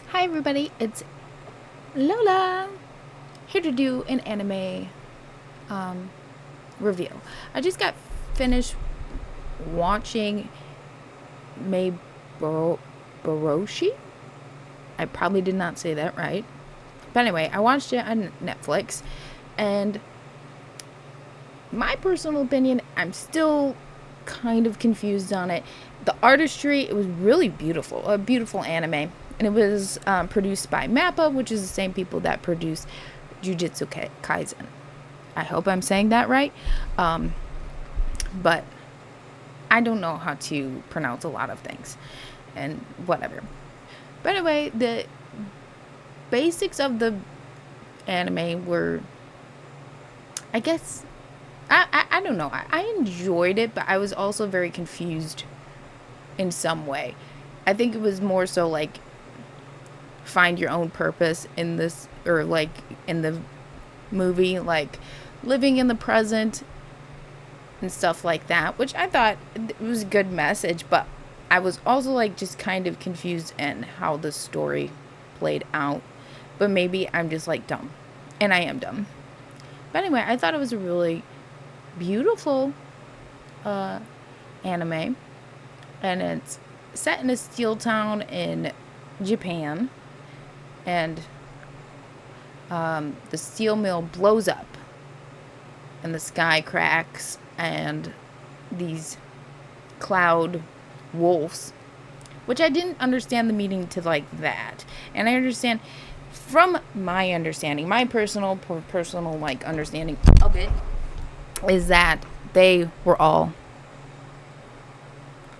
Hi everybody, it's Lola here to do an anime um, review. I just got finished watching Maboroshi. I probably did not say that right. But anyway, I watched it on Netflix, and my personal opinion, I'm still kind of confused on it. The artistry, it was really beautiful, a beautiful anime, and it was produced by Mappa, which is the same people that produce Jujutsu Kaisen. I hope I'm saying that right, but I don't know how to pronounce a lot of things, and whatever. But anyway, the basics of the anime were, I guess, I don't know. I enjoyed it, but I was also very confused in some way. I think it was more so like find your own purpose in this, or like in the movie, like living in the present and stuff like that, which I thought it was a good message, but I was also like just kind of confused in how the story played out. But maybe I'm just like dumb, and I am dumb. But anyway, I thought it was a really beautiful anime, and it's set in a steel town in Japan, and the steel mill blows up, and the sky cracks, and these cloud wolves, which I didn't understand the meaning to like that, and I understand from my understanding, my personal like understanding of it is that they were all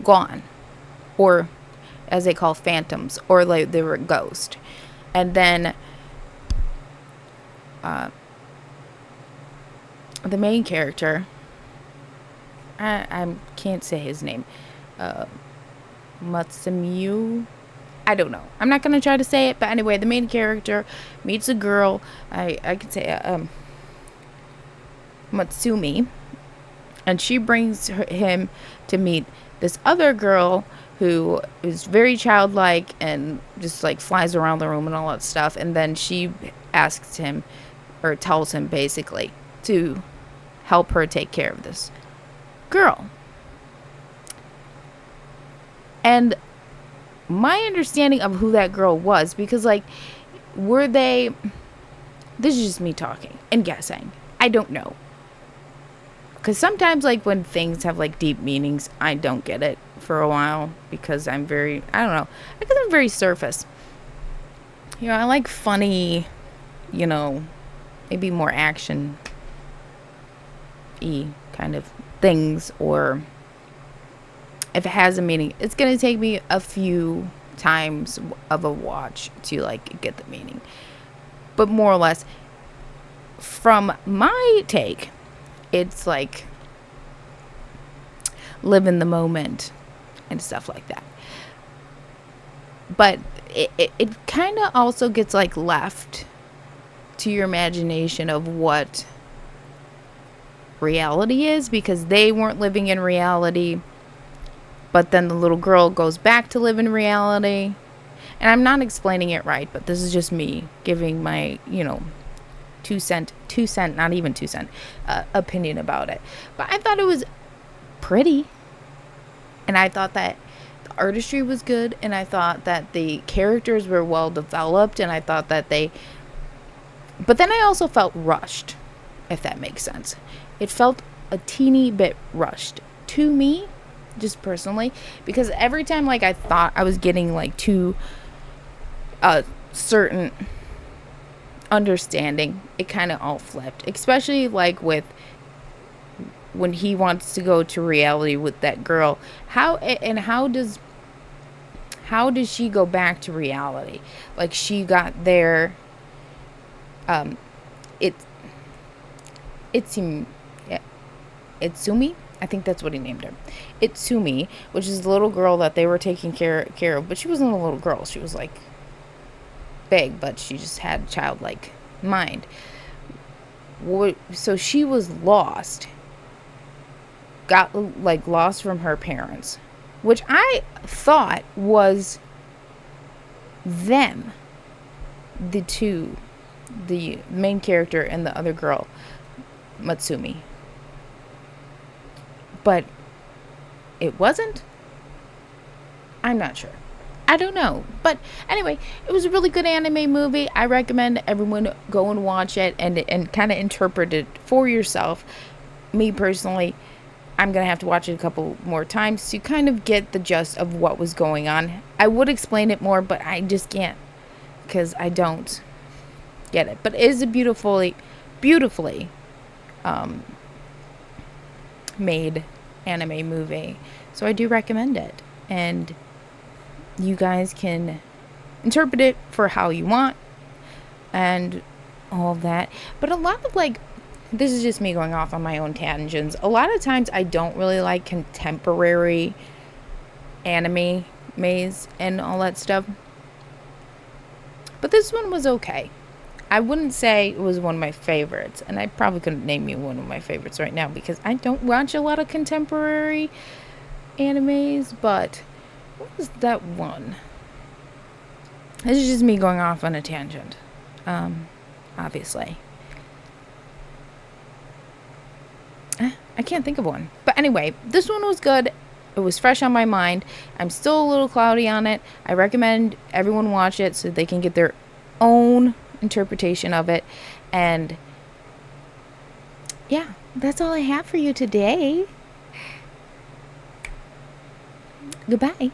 gone, or as they call phantoms, or like they were a ghost. And then the main character, I can't say his name, Matsumiyu, I don't know, I'm not gonna try to say it, but anyway, the main character meets a girl, I could say Matsumi, and she brings him to meet this other girl who is very childlike and just like flies around the room and all that stuff. And then she asks him, or tells him basically, to help her take care of this girl. And my understanding of who that girl was, because like, were they, this is just me talking and guessing, I don't know. Because sometimes, like, when things have, like, deep meanings, I don't get it for a while. Because I'm very, I don't know. Because I'm very surface. You know, I like funny, you know, maybe more action-y kind of things. Or if it has a meaning, it's going to take me a few times of a watch to, like, get the meaning. But more or less, from my take, it's like live in the moment and stuff like that. But it kind of also gets like left to your imagination of what reality is, because they weren't living in reality, but then the little girl goes back to live in reality. And I'm not explaining it right, but this is just me giving my, you know, 2 cent, not even 2 cent, opinion about it. But I thought it was pretty, and I thought that the artistry was good, and I thought that the characters were well developed, and I thought that but then I also felt rushed, if that makes sense. It felt a teeny bit rushed to me, just personally, because every time like I thought I was getting like to a certain understanding, it kind of all flipped, especially like with when he wants to go to reality with that girl. How does she go back to reality? Like, she got there, it Itsumi, I think that's what he named her, Itsumi, which is the little girl that they were taking care of, but she wasn't a little girl, she was like big, but she just had childlike mind. So she was lost, got like lost from her parents, which I thought was them, the two, the main character and the other girl, Matsumi. But it wasn't? I'm not sure. I don't know. But anyway, it was a really good anime movie. I recommend everyone go and watch it and kind of interpret it for yourself. Me personally, I'm going to have to watch it a couple more times to kind of get the gist of what was going on. I would explain it more, but I just can't because I don't get it. But it is a beautifully made anime movie. So I do recommend it. And you guys can interpret it for how you want and all of that. But a lot of this is just me going off on my own tangents. A lot of times I don't really like contemporary anime maze and all that stuff. But this one was okay. I wouldn't say it was one of my favorites. And I probably couldn't name you one of my favorites right now because I don't watch a lot of contemporary animes. But what was that one? This is just me going off on a tangent. Obviously. I can't think of one. But anyway, this one was good. It was fresh on my mind. I'm still a little cloudy on it. I recommend everyone watch it so they can get their own interpretation of it. And yeah, that's all I have for you today. Goodbye.